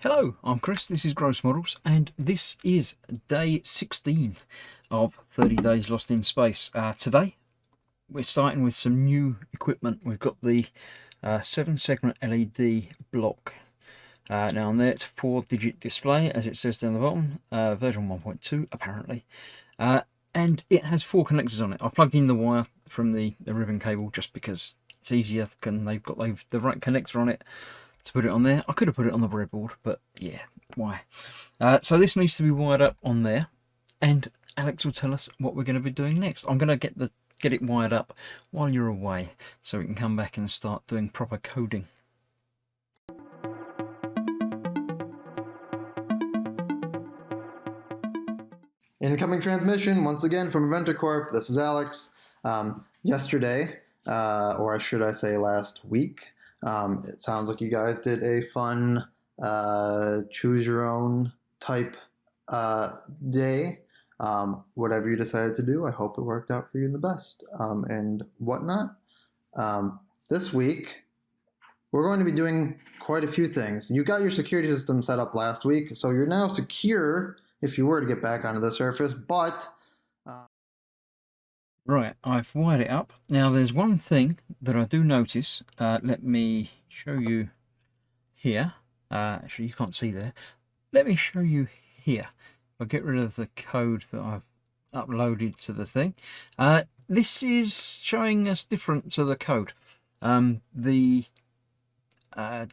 Hello, I'm Chris, this is Gross Models, and this is day 16 of 30 Days Lost in Space. Today, we're starting with some new equipment. We've got the 7-segment LED block. Now on there, it's 4-digit display, as it says down the bottom, version 1.2 apparently. And it has 4 connectors on it. I plugged in the wire from the ribbon cable just because it's easier, and they've got the right connector on it to put it on there. I could have put it on the breadboard, but yeah, why? So this needs to be wired up on there, and Alex will tell us what we're going to be doing next. I'm going to get it wired up while you're away, so we can come back and start doing proper coding. Incoming transmission once again from Inventor Corp. This is Alex. Yesterday, or should I say last week, it sounds like you guys did a fun choose your own type day. Whatever you decided to do, I hope it worked out for you the best and whatnot. This week, we're going to be doing quite a few things. You got your security system set up last week, so you're now secure if you were to get back onto the surface, but... Right, I've wired it up. Now there's one thing that I do notice. Let me show you here. Actually, you can't see there. Let me show you here. I'll get rid of the code that I've uploaded to the thing. This is showing us different to the code. The 4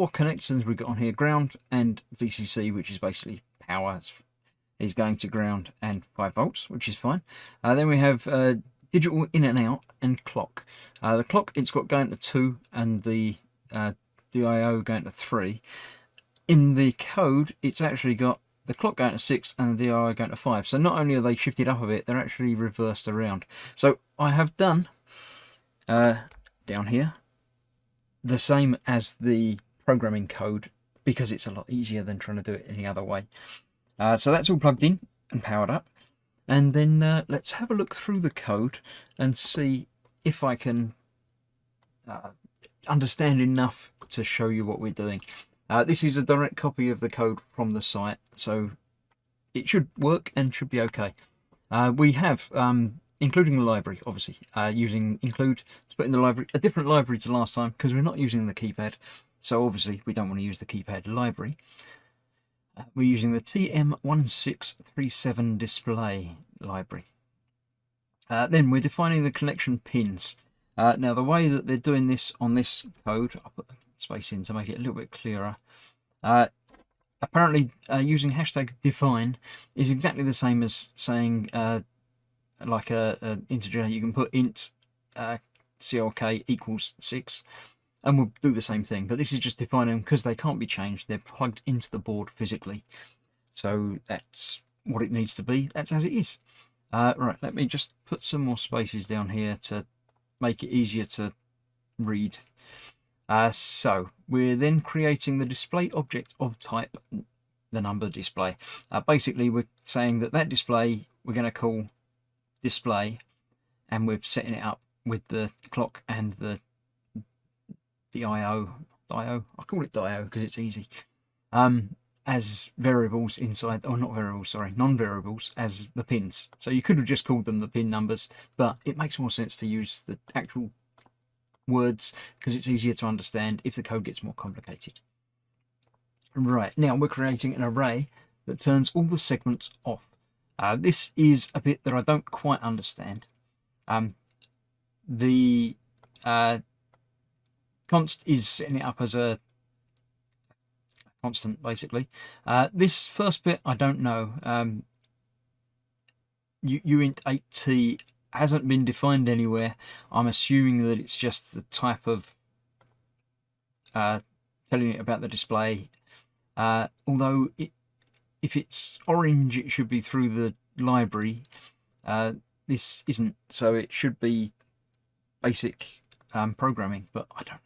connections we've got on here, ground and VCC, which is basically power, is going to ground, and 5 volts, which is fine. Then we have digital in and out and clock. The clock, it's got going to 2 and the DIO going to 3. In the code, it's actually got the clock going to 6 and the DIO going to 5. So not only are they shifted up a bit, they're actually reversed around. So I have done down here the same as the programming code, because it's a lot easier than trying to do it any other way. So that's all plugged in and powered up. And then let's have a look through the code and see if I can understand enough to show you what we're doing. This is a direct copy of the code from the site, so it should work and should be okay. We have, including the library, obviously, using include to put in the library, a different library to last time, because we're not using the keypad. So obviously we don't want to use the keypad library. We're using the TM1637 display library. Then we're defining the connection pins. Now the way that they're doing this on this code, I'll put the space in to make it a little bit clearer. Apparently using hashtag define is exactly the same as saying like an integer. You can put int CLK equals 6. And we'll do the same thing, but this is just defining them because they can't be changed. They're plugged into the board physically. So that's what it needs to be. That's as it is. Right, let me just put some more spaces down here to make it easier to read. So we're then creating the display object of type, the number display. Basically, we're saying that display we're going to call display, and we're setting it up with the clock and the DIO, I call it DIO because it's easy, as variables inside, or not variables, sorry, non-variables as the pins. So you could have just called them the pin numbers, but it makes more sense to use the actual words because it's easier to understand if the code gets more complicated. Right, now we're creating an array that turns all the segments off. This is a bit that I don't quite understand. The const is setting it up as a constant, basically. This first bit, I don't know. uint 8t hasn't been defined anywhere. I'm assuming that it's just the type of telling it about the display. Although if it's orange, it should be through the library. This isn't, so it should be basic programming, but I don't know.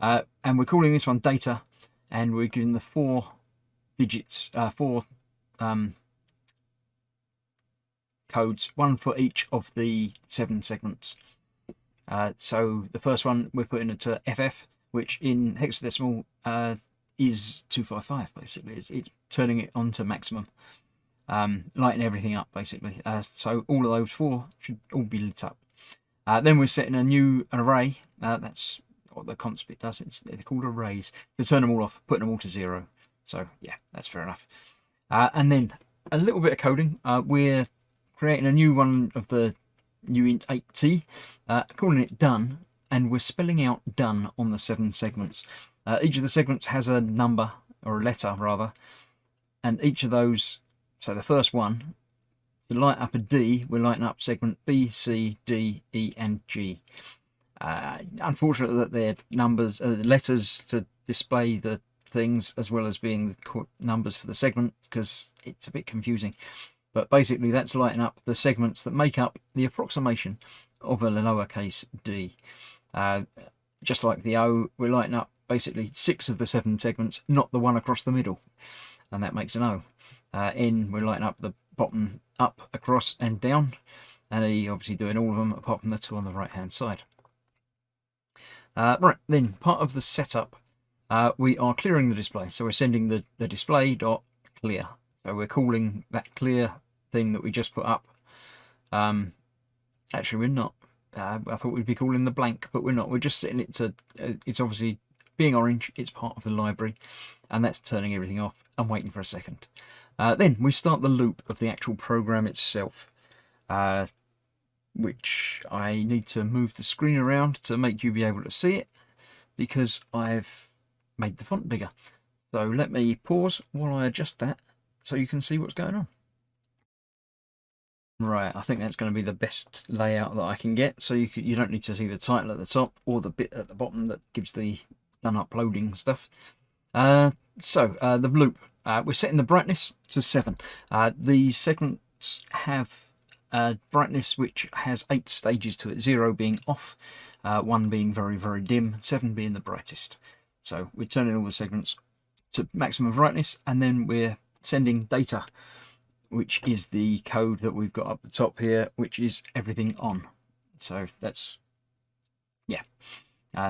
And we're calling this one data, and we're giving the 4 digits, 4 codes, one for each of the 7 segments. So the first one we're putting into FF, which in hexadecimal is 255 basically. It's turning it on to maximum, lighting everything up basically. So all of those 4 should all be lit up. Then we're setting a new array. That's what the const bit does. They're called arrays. To turn them all off, putting them all to 0. So yeah, that's fair enough. And then a little bit of coding. We're creating a new one of the new int 8t, calling it done, and we're spelling out done on the 7 segments. Each of the segments has a number, or a letter rather, and each of those, so the first one, to light up a D, we're lighting up segment B, C, D, E and G. Unfortunately that they're numbers, letters to display the things as well as being the numbers for the segment, because it's a bit confusing. But basically that's lighting up the segments that make up the approximation of a lowercase d. Just like the O, we're lighting up basically 6 of the 7 segments, not the one across the middle, and that makes an O. N, we're lighting up the bottom up, across and down, and E obviously doing all of them apart from the 2 on the right hand side. Right, then part of the setup, we are clearing the display, so we're sending the display dot clear. So we're calling that clear thing that we just put up. Actually we're not. I thought we'd be calling the blank, but we're not. We're just setting it to, it's obviously being orange, it's part of the library, and that's turning everything off and waiting for a second. Then we start the loop of the actual program itself, which I need to move the screen around to make you be able to see it, because I've made the font bigger. So let me pause while I adjust that so you can see what's going on. Right, I think that's going to be the best layout that I can get, so you don't need to see the title at the top or the bit at the bottom that gives the done uploading stuff. The loop, we're setting the brightness to 7. The segments have brightness which has 8 stages to it, 0 being off, 1 being very, very dim, 7 being the brightest. So we're turning all the segments to maximum brightness, and then we're sending data, which is the code that we've got up the top here, which is everything on. So that's, yeah,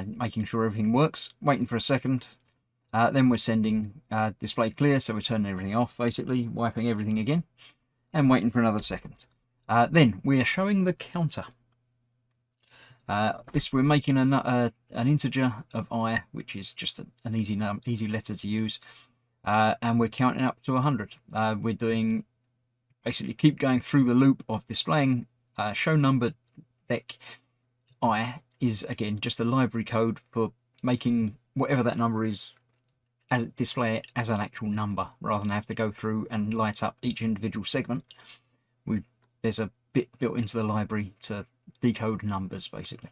making sure everything works, waiting for a second. Then we're sending display clear, so we're turning everything off, basically, wiping everything again, and waiting for another second. Then we are showing the counter. We're making an integer of I, which is just an easy letter to use, and we're counting up to 100. We're doing, basically keep going through the loop of displaying show number dec I is again just a library code for making whatever that number is as display it as an actual number, rather than have to go through and light up each individual segment. There's a bit built into the library to decode numbers basically.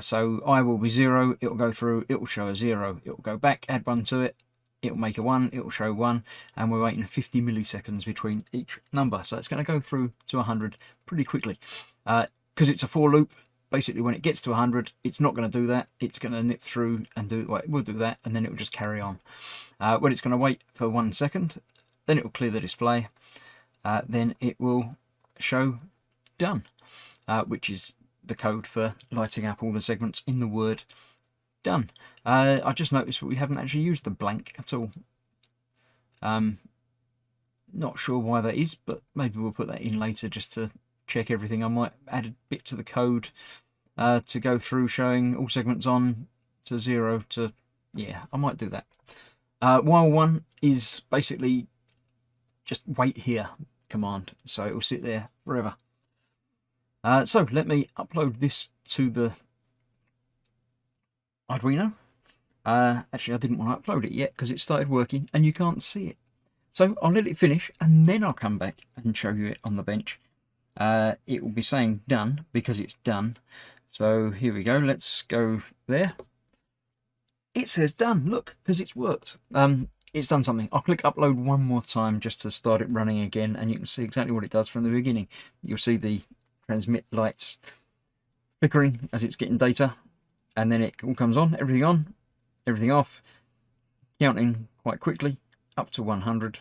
So I will be 0, it will go through, it will show a 0, it will go back, add 1 to it, it will make a 1, it will show 1, and we're waiting 50 milliseconds between each number. So it's going to go through to 100 pretty quickly. Because it's a for loop, basically when it gets to 100, it's not going to do that. It's going to nip through and do, well, it will do that, and then it will just carry on. When it's going to wait for 1 second, then it will clear the display. Then it will show done, which is the code for lighting up all the segments in the word done. I just noticed that we haven't actually used the blank at all. Not sure why that is, but maybe we'll put that in later just to check everything. I might add a bit to the code to go through showing all segments on to 0 to, yeah, I might do that. While 1 is basically just wait here command, so it will sit there forever. So let me upload this to the Arduino. Actually I didn't want to upload it yet because it started working and you can't see it, so I'll let it finish and then I'll come back and show you it on the bench. It will be saying done because it's done. So here we go, let's go there. It says done, look, because it's worked. It's done something. I'll click upload one more time just to start it running again, and you can see exactly what it does from the beginning. You'll see the transmit lights flickering as it's getting data, and then it all comes on, everything off, counting quite quickly up to 100.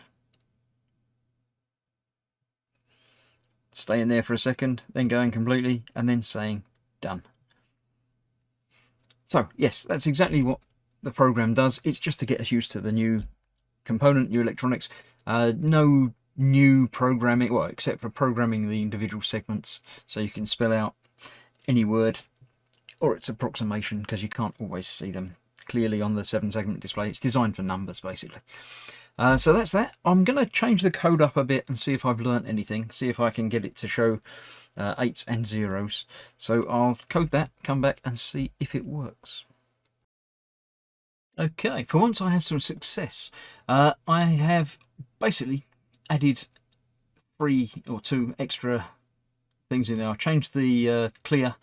Staying there for a second, then going completely, and then saying done. So yes, that's exactly what the program does. It's just to get us used to the new component, new electronics. No new programming, well, except for programming the individual segments so you can spell out any word or its approximation, because you can't always see them clearly on the 7-segment display. It's designed for numbers, basically. So that's that. I'm going to change the code up a bit and see if I've learnt anything, see if I can get it to show 8s and 0s. So I'll code that, come back and see if it works. Okay, for once I have some success. I have basically added 3 or 2 extra things in there. I've changed the clear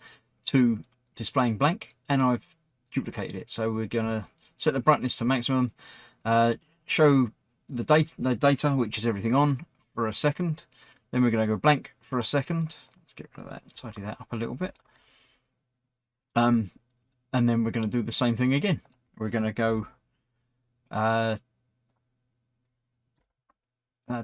to displaying blank, and I've duplicated it. So we're going to set the brightness to maximum, show the data, which is everything on, for a second. Then we're going to go blank for a second. Let's get rid of that, tidy that up a little bit. And then we're going to do the same thing again. We're going to go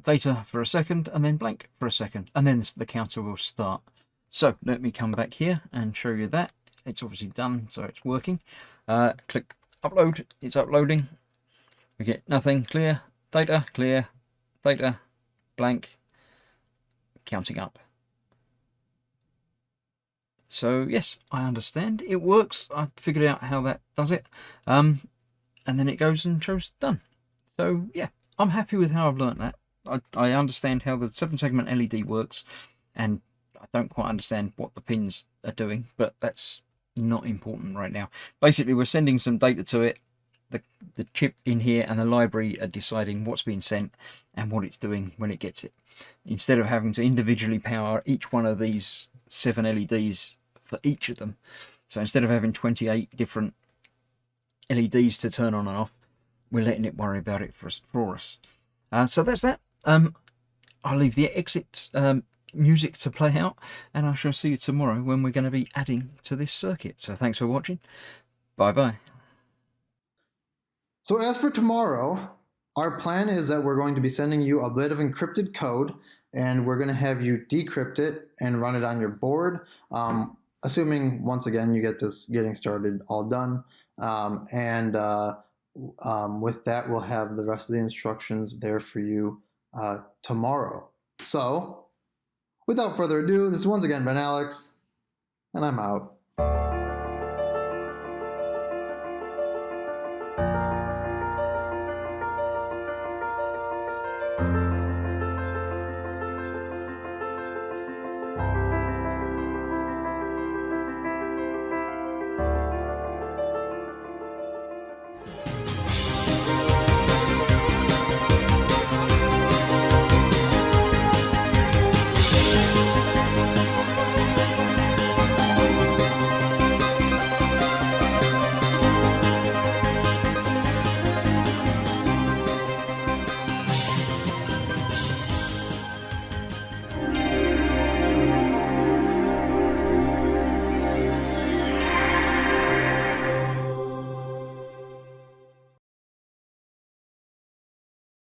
data for a second, and then blank for a second, and then the counter will start. So let me come back here and show you that. It's obviously done, so it's working. Click upload, it's uploading. We get nothing, clear, data, blank, counting up. So yes, I understand. It works. I figured out how that does it. And then it goes and shows done. So yeah, I'm happy with how I've learnt that. I understand how the 7-segment LED works, and I don't quite understand what the pins are doing, but that's not important right now. Basically, we're sending some data to it. The chip in here and the library are deciding what's being sent and what it's doing when it gets it. Instead of having to individually power each one of these 7 LEDs for each of them. So instead of having 28 different LEDs to turn on and off, we're letting it worry about it for us. So that's that. I'll leave the exit music to play out, and I shall see you tomorrow when we're going to be adding to this circuit. So thanks for watching. Bye bye. So as for tomorrow, our plan is that we're going to be sending you a bit of encrypted code, and we're going to have you decrypt it and run it on your board, assuming, once again, you get this getting started all done. With that, we'll have the rest of the instructions there for you tomorrow. So, without further ado, this has once again been Alex, and I'm out.